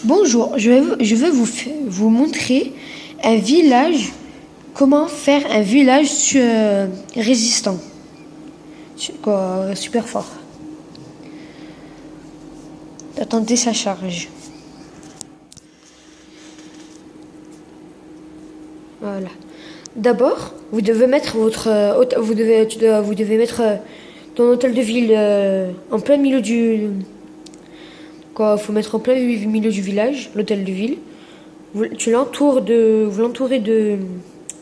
Bonjour, je vais vous montrer un village, comment faire un village résistant, super fort. Attendez, ça charge. Voilà. D'abord, vous devez mettre vous devez mettre ton hôtel de ville en plein milieu du. Quoi, faut mettre en plein milieu du village, l'hôtel de ville. Vous l'entourez de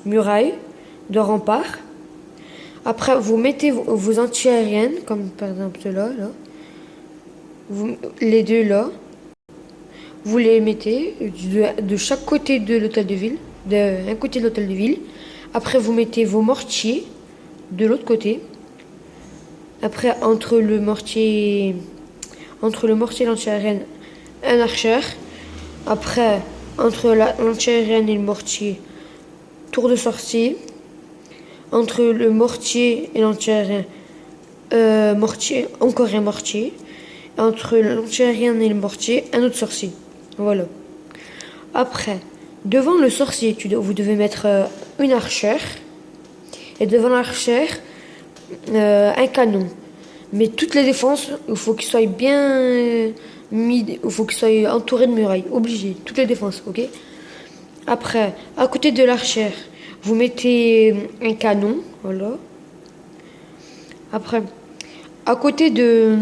murailles, de remparts. Après, vous mettez vos anti-aériennes, comme par exemple ceux-là, là. Les deux là. Vous les mettez de chaque côté de l'hôtel de ville, d'un côté de l'hôtel de ville. Après, vous mettez vos mortiers de l'autre côté. Après, entre le mortier et l'anti-aérienne, un archère. Après, entre l'anti-aérienne et le mortier, tour de sorcier. Entre le mortier et l'anti-aérien, mortier, encore un mortier. Entre l'anti-aérienne et le mortier, un autre sorcier. Voilà. Après, devant le sorcier, vous devez mettre une archère. Et devant l'archère, un canon. Mais toutes les défenses, il faut qu'ils soient bien il faut qu'ils soient entourés de murailles. Obligé. Toutes les défenses, ok? Après, à côté de l'archère, vous mettez un canon. Voilà. Après, à côté du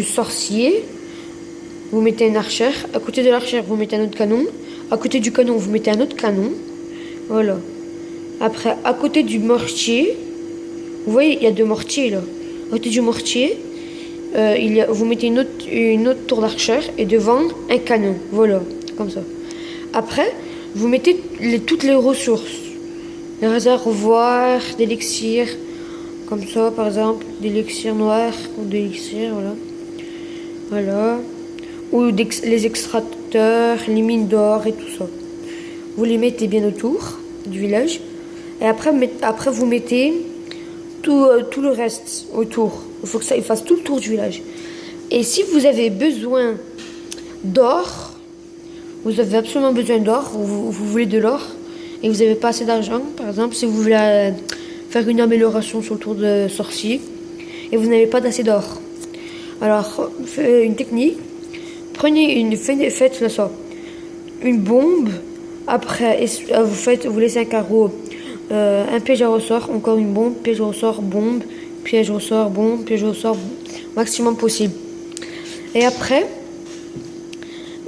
sorcier, vous mettez une archère. À côté de l'archère, vous mettez un autre canon. À côté du canon, vous mettez un autre canon. Voilà. Après, à côté du mortier, vous voyez, il y a deux mortiers là. À côté du mortier, vous mettez une autre tour d'archère et devant un canon. Voilà, comme ça. Après, vous mettez toutes les ressources. Les réservoirs d'élixir, comme ça par exemple, d'élixir noir ou d'élixir, voilà. Voilà. Ou les extracteurs, les mines d'or et tout ça. Vous les mettez bien autour du village. Et après vous mettez tout le reste autour. Il faut que ça fasse tout le tour du village. Et si vous avez besoin d'or, vous avez absolument besoin d'or, vous voulez de l'or, et vous n'avez pas assez d'argent, par exemple, si vous voulez faire une amélioration sur le tour de sorcier, et vous n'avez pas d'assez d'or. Alors, une technique, faites ça, une bombe, après, vous laissez un carreau, un piège à ressort, encore une bombe, piège au ressort, bombe, piège au ressort, bombe, piège au ressort, maximum possible. Et après,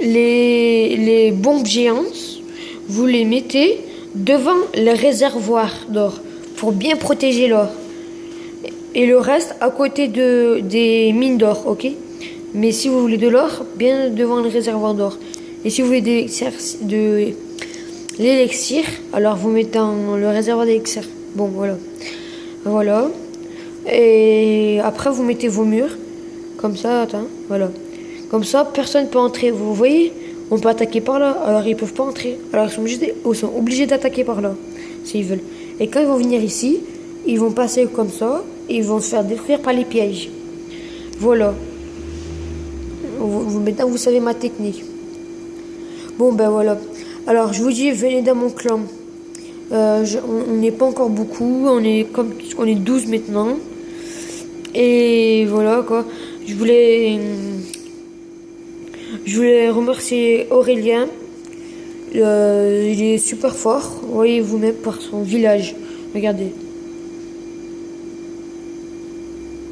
les bombes géantes, vous les mettez devant le réservoir d'or pour bien protéger l'or. Et le reste à côté des mines d'or, ok? Mais si vous voulez de l'or, bien devant le réservoir d'or. Et si vous voulez de l'élixir, alors vous mettez dans le réservoir d'élixir. Bon, voilà. Voilà. Et après, vous mettez vos murs. Comme ça, attends, voilà. Comme ça, personne ne peut entrer. Vous voyez, on peut attaquer par là. Alors, ils peuvent pas entrer. Alors, ils sont obligés d'attaquer par là, s'ils veulent. Et quand ils vont venir ici, ils vont passer comme ça. Et ils vont se faire détruire par les pièges. Voilà. Maintenant, vous savez ma technique. Bon, ben voilà. Alors, je vous dis, venez dans mon clan. On n'est pas encore beaucoup. On est 12 maintenant. Et voilà, quoi. Je voulais remercier Aurélien. Il est super fort. Voyez vous-même par son village. Regardez.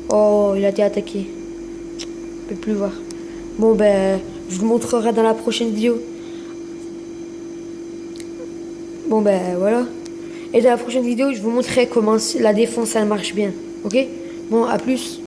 Oh, il a été attaqué. Je peux plus voir. Bon, ben, je vous montrerai dans la prochaine vidéo. Bon, ben, voilà. Et dans la prochaine vidéo, je vous montrerai comment la défense, elle marche bien. Ok? Bon, à plus.